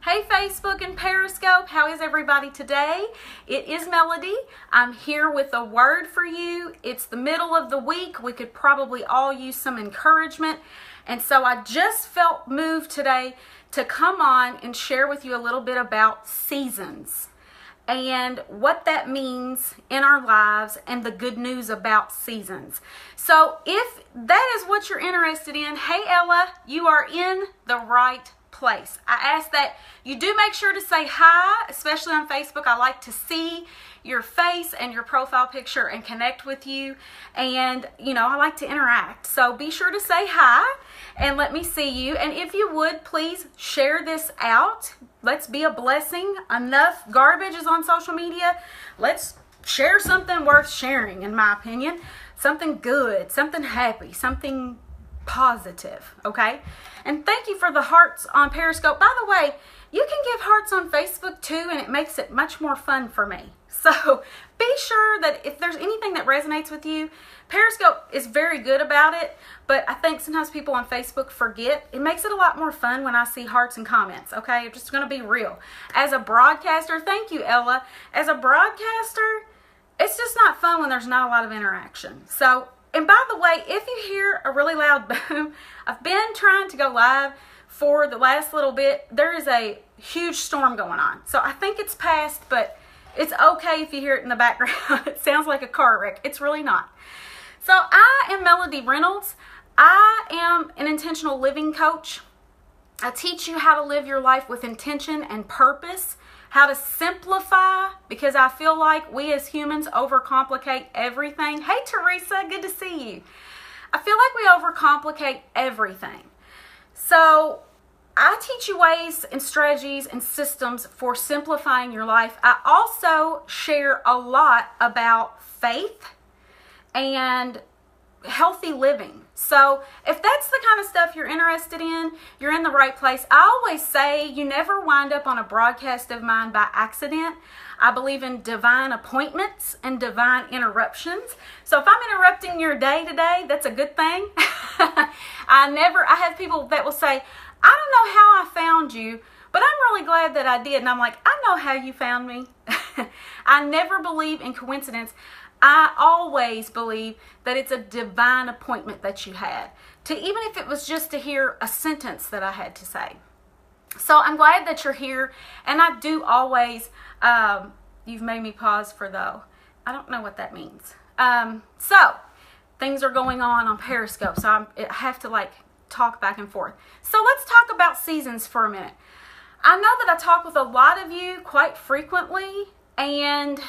Hey Facebook and Periscope, how is everybody today? It is Melody. I'm here with a word for you. It's the middle of the week. We could probably all use some encouragement. And so I just felt moved today to come on and share with you a little bit about seasons and what that means in our lives and the good news about seasons. So if that is what you're interested in, hey Ella, you are in the right place. I ask that you do make sure to say hi, especially on Facebook. I like to see your face and your profile picture and connect with you, and I like to interact, so be sure to say hi and let me see you. And if you would, please share this out. Let's be a blessing. Enough garbage is on social media. Let's share something worth sharing, in my opinion. Something good, something happy, something positive, okay? And thank you for the hearts on Periscope. By the way, you can give hearts on Facebook too, and it makes it much more fun for me. So be sure that if there's anything that resonates with you, Periscope is very good about it, but I think sometimes people on Facebook forget. It makes it a lot more fun when I see hearts and comments, okay? I'm just going to be real. As a broadcaster, thank you, Ella. As a broadcaster, it's just not fun when there's not a lot of interaction. So, and by the way, if you hear a really loud boom, I've been trying to go live for the last little bit. There is a huge storm going on. So I think it's passed, but it's okay if you hear it in the background. It sounds like a car wreck. It's really not. So I am Melody Reynolds. I am an intentional living coach. I teach you how to live your life with intention and purpose, how to simplify, because I feel like we as humans overcomplicate everything. Hey Teresa, good to see you. I feel like we overcomplicate everything. So I teach you ways and strategies and systems for simplifying your life. I also share a lot about faith and healthy living. So if that's the kind of stuff you're interested in, you're in the right place. I always say you never wind up on a broadcast of mine by accident. I believe in divine appointments and divine interruptions. So if I'm interrupting your day today, that's a good thing. I have people that will say, I don't know how I found you, but I'm really glad that I did. And I'm like, I know how you found me. I never believe in coincidence. I always believe that it's a divine appointment that you had, even if it was just to hear a sentence that I had to say. So I'm glad that you're here, and I do always, you've made me pause for though. I don't know what that means. So things are going on Periscope, so I have to talk back and forth. So let's talk about seasons for a minute. I know that I talk with a lot of you quite frequently, and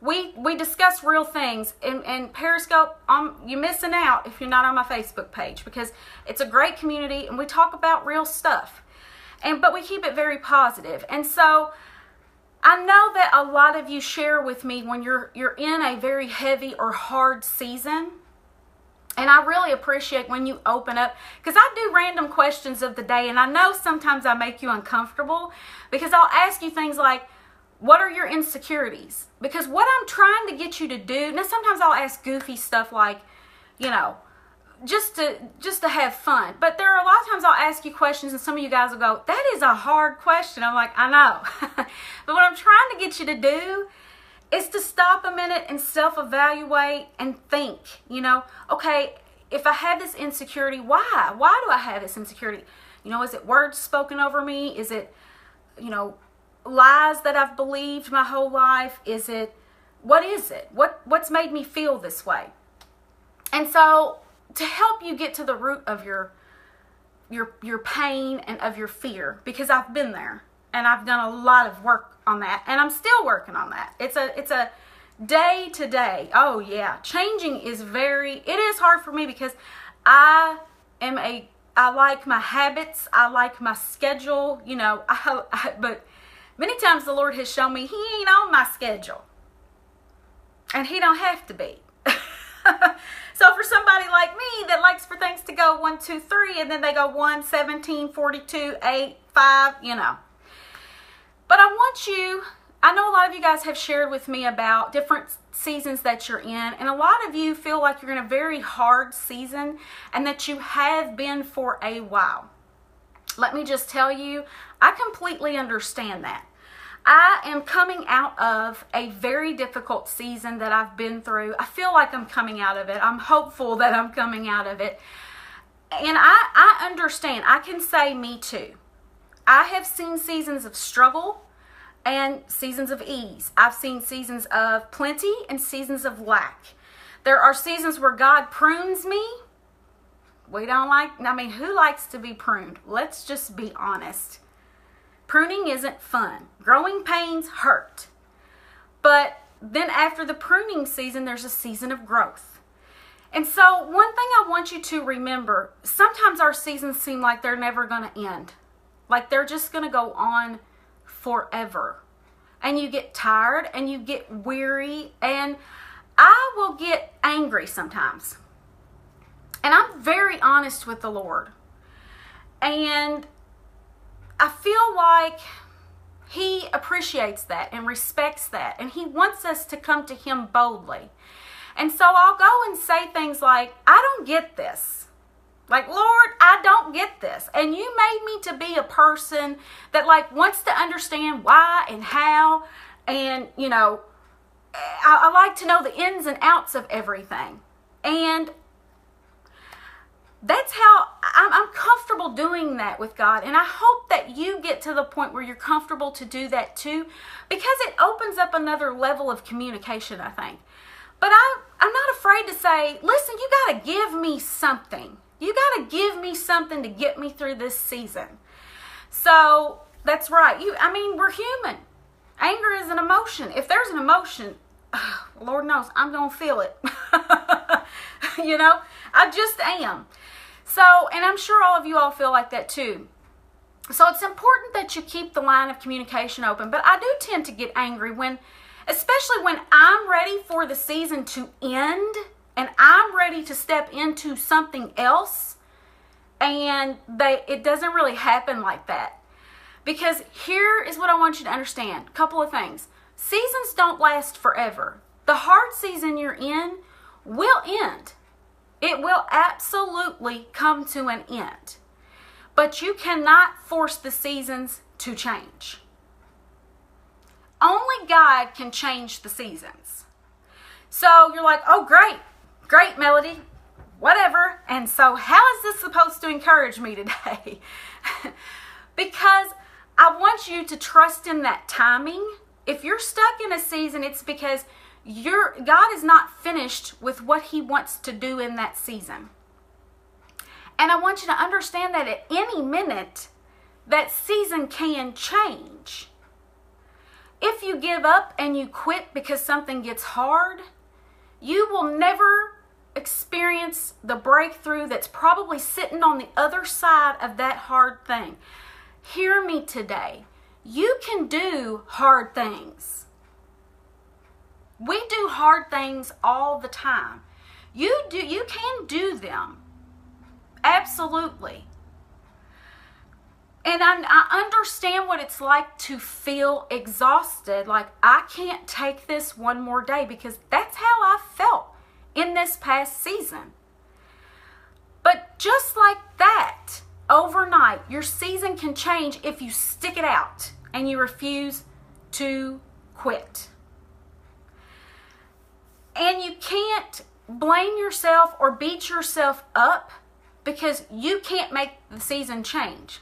we discuss real things. And Periscope, you're missing out if you're not on my Facebook page, because it's a great community and we talk about real stuff. But we keep it very positive. And so I know that a lot of you share with me when you're in a very heavy or hard season. And I really appreciate when you open up, because I do random questions of the day, and I know sometimes I make you uncomfortable, because I'll ask you things like, what are your insecurities? Because what I'm trying to get you to do, now sometimes I'll ask goofy stuff like, just to have fun. But there are a lot of times I'll ask you questions and some of you guys will go, that is a hard question. I'm like, I know. But what I'm trying to get you to do is to stop a minute and self-evaluate and think, okay, if I have this insecurity, why? Why do I have this insecurity? Is it words spoken over me? Is it, lies that I've believed my whole life? What is it? What's made me feel this way? And so to help you get to the root of your pain and of your fear, because I've been there and I've done a lot of work on that, and I'm still working on that. It's a day to day. Oh yeah, changing it is hard for me, because I like my habits, I like my schedule, but many times the Lord has shown me He ain't on my schedule. And He don't have to be. So for somebody like me that likes for things to go 1, 2, 3, and then they go 1, 17, 42, 8, 5, But I know a lot of you guys have shared with me about different seasons that you're in, and a lot of you feel like you're in a very hard season and that you have been for a while. let me just tell you, I completely understand that. I am coming out of a very difficult season that I've been through. I feel like I'm coming out of it. I'm hopeful that I'm coming out of it. And I understand. I can say me too. I have seen seasons of struggle and seasons of ease. I've seen seasons of plenty and seasons of lack. There are seasons where God prunes me. Who likes to be pruned? Let's just be honest. Pruning isn't fun. Growing pains hurt. But then after the pruning season, there's a season of growth. And so one thing I want you to remember, sometimes our seasons seem like they're never going to end. Like they're just going to go on forever. And you get tired and you get weary, and I will get angry sometimes. And I'm very honest with the Lord. And I feel like He appreciates that and respects that. And He wants us to come to Him boldly. And so I'll go and say things like, I don't get this. Like, Lord, I don't get this. And you made me to be a person that wants to understand why and how. And, I like to know the ins and outs of everything. And that's how I'm comfortable doing that with God. And I hope that you get to the point where you're comfortable to do that too, because it opens up another level of communication, I think. But I'm not afraid to say, listen, you got to give me something. You got to give me something to get me through this season. So that's right. We're human. Anger is an emotion. If there's an emotion, Lord knows I'm going to feel it. I just am. So, and I'm sure all of you all feel like that too. So it's important that you keep the line of communication open. But I do tend to get angry especially when I'm ready for the season to end and I'm ready to step into something else, and it doesn't really happen like that. Because here is what I want you to understand. A couple of things. Seasons don't last forever. The hard season you're in will end. It will absolutely come to an end. But you cannot force the seasons to change. Only God can change the seasons. So you're like, oh, great, Melody, whatever. And so how is this supposed to encourage me today? Because I want you to trust in that timing. If you're stuck in a season, it's because God is not finished with what He wants to do in that season. And I want you to understand that at any minute, that season can change. If you give up and you quit because something gets hard, you will never experience the breakthrough that's probably sitting on the other side of that hard thing. Hear me today. You can do hard things. We do hard things all the time. You can do them. Absolutely. And I understand what it's like to feel exhausted, like I can't take this one more day, because that's how I felt in this past season. But just like that, overnight, your season can change if you stick it out and you refuse to quit. And you can't blame yourself or beat yourself up because you can't make the season change.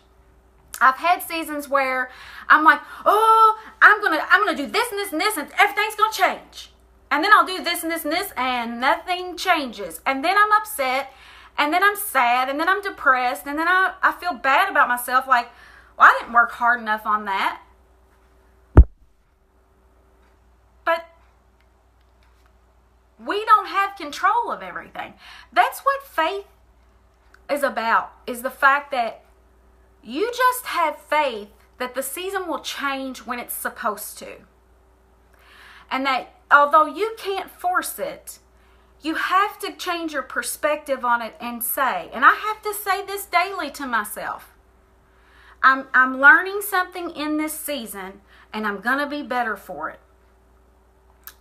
I've had seasons where I'm like, oh, I'm gonna do this and this and this, and everything's gonna change. And then I'll do this and this and this, and nothing changes. And then I'm upset, and then I'm sad, and then I'm depressed, and then I feel bad about myself, like, well, I didn't work hard enough on that. But we don't have control of everything. That's what faith is about, is the fact that you just have faith that the season will change when it's supposed to. And that although you can't force it, you have to change your perspective on it and say, and I have to say this daily to myself, I'm learning something in this season, and I'm going to be better for it.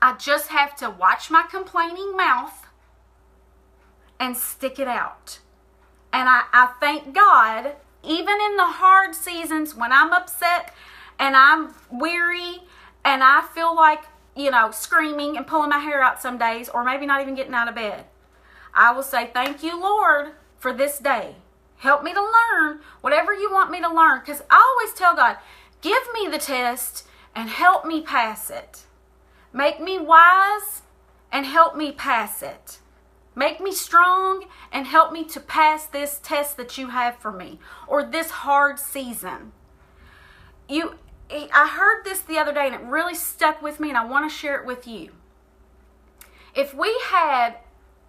I just have to watch my complaining mouth and stick it out. And I thank God even in the hard seasons when I'm upset and I'm weary and I feel like, screaming and pulling my hair out some days, or maybe not even getting out of bed, I will say, thank you, Lord, for this day. Help me to learn whatever you want me to learn. Because I always tell God, give me the test and help me pass it. Make me wise and help me pass it. Make me strong and help me to pass this test that you have for me, or this hard season. I heard this the other day and it really stuck with me, and I want to share it with you. If we had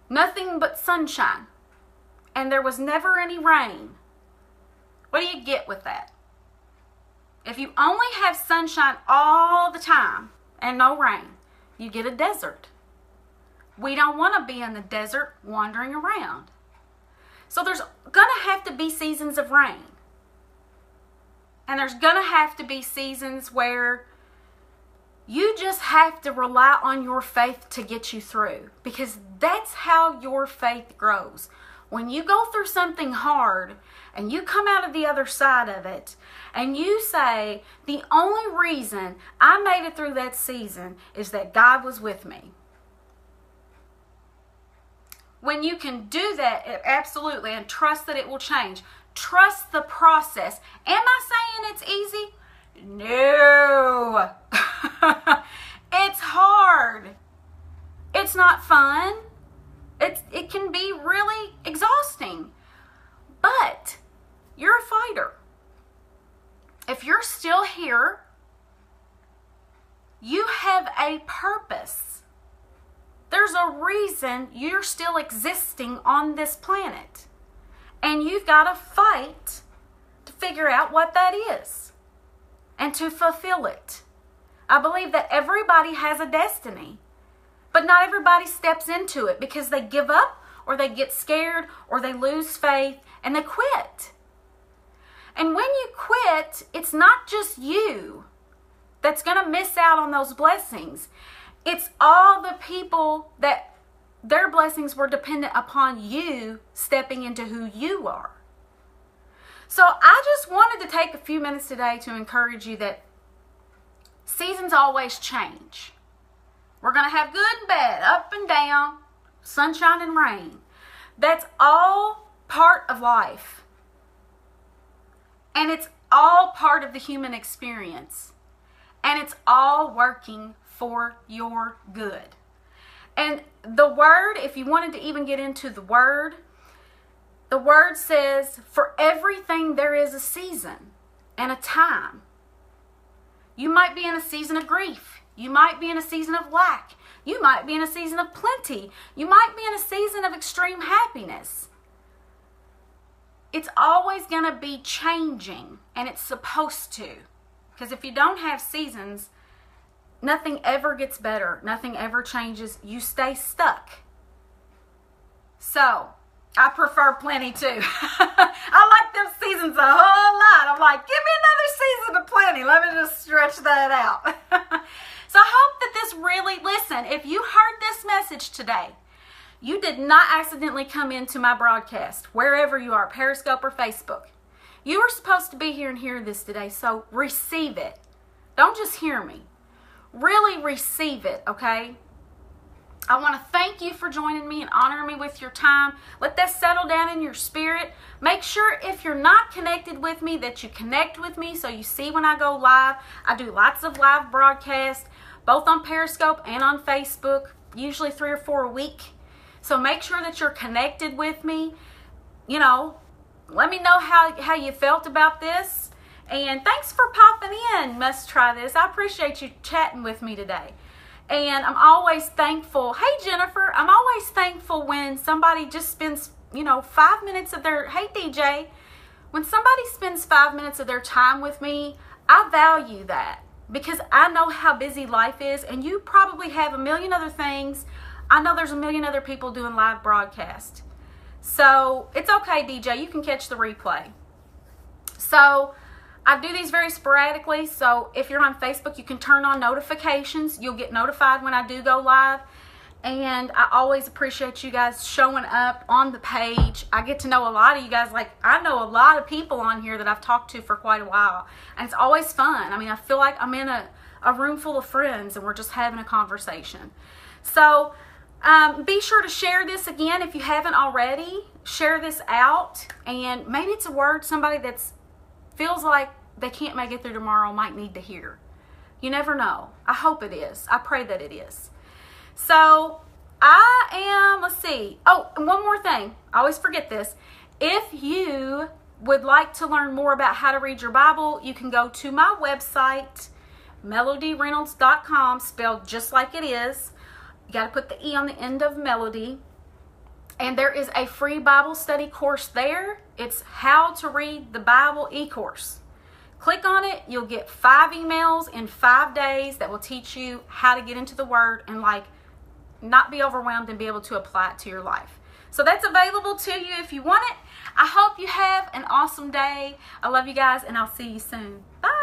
nothing but sunshine and there was never any rain, what do you get with that? If you only have sunshine all the time and no rain, you get a desert. We don't want to be in the desert wandering around. So there's going to have to be seasons of rain. And there's going to have to be seasons where you just have to rely on your faith to get you through, because that's how your faith grows. When you go through something hard and you come out of the other side of it and you say, the only reason I made it through that season is that God was with me. When you can do that, absolutely, and trust that it will change. Trust the process. Am I saying it's easy? No. It's hard. It's not fun. It can be really exhausting. But you're a fighter. If you're still here, you have a purpose. There's a reason you're still existing on this planet. And you've got to fight to figure out what that is and to fulfill it. I believe that everybody has a destiny, but not everybody steps into it because they give up, or they get scared, or they lose faith and they quit. And when you quit, it's not just you that's going to miss out on those blessings. It's all the people that their blessings were dependent upon you stepping into who you are. So I just wanted to take a few minutes today to encourage you that seasons always change. We're going to have good and bad, up and down, sunshine and rain. That's all part of life. And it's all part of the human experience. And it's all working for your good. And the word, if you wanted to even get into the word says, for everything there is a season and a time. You might be in a season of grief. You might be in a season of lack. You might be in a season of plenty. You might be in a season of extreme happiness. It's always going to be changing, and it's supposed to. Because if you don't have seasons, nothing ever gets better. Nothing ever changes. You stay stuck. So, I prefer plenty too. I like them seasons a whole lot. I'm like, give me another season of plenty. Let me just stretch that out. So I hope that this really, listen, if you heard this message today, you did not accidentally come into my broadcast, wherever you are, Periscope or Facebook. You were supposed to be here and hear this today, so receive it. Don't just hear me. Really receive it, okay? I want to thank you for joining me and honoring me with your time. Let that settle down in your spirit. Make sure if you're not connected with me that you connect with me so you see when I go live. I do lots of live broadcasts, both on Periscope and on Facebook, usually 3 or 4 a week. So make sure that you're connected with me. You know, let me know how you felt about this. And thanks for popping in, Must Try This. I appreciate you chatting with me today. And I'm always thankful. Hey, Jennifer, I'm always thankful when somebody just spends, 5 minutes of their, hey, DJ, when somebody spends 5 minutes of their time with me, I value that because I know how busy life is, and you probably have a million other things. I know there's a million other people doing live broadcast. So it's okay, DJ, you can catch the replay. So I do these very sporadically, so if you're on Facebook, you can turn on notifications. You'll get notified when I do go live. And I always appreciate you guys showing up on the page. I get to know a lot of you guys. Like, I know a lot of people on here that I've talked to for quite a while. And it's always fun. I mean, I feel like I'm in a room full of friends and we're just having a conversation. So be sure to share this again if you haven't already. Share this out. And maybe it's a word somebody that feels like they can't make it through tomorrow might need to hear. You never know. I hope it is. I pray that it is. So let's see. Oh, and one more thing. I always forget this. If you would like to learn more about how to read your Bible, you can go to my website, melodyreynolds.com, spelled just like it is. You got to put the E on the end of Melody. And there is a free Bible study course there. It's How to Read the Bible e-course. Click on it. You'll get 5 emails in 5 days that will teach you how to get into the Word and not be overwhelmed and be able to apply it to your life. So that's available to you if you want it. I hope you have an awesome day. I love you guys, and I'll see you soon. Bye.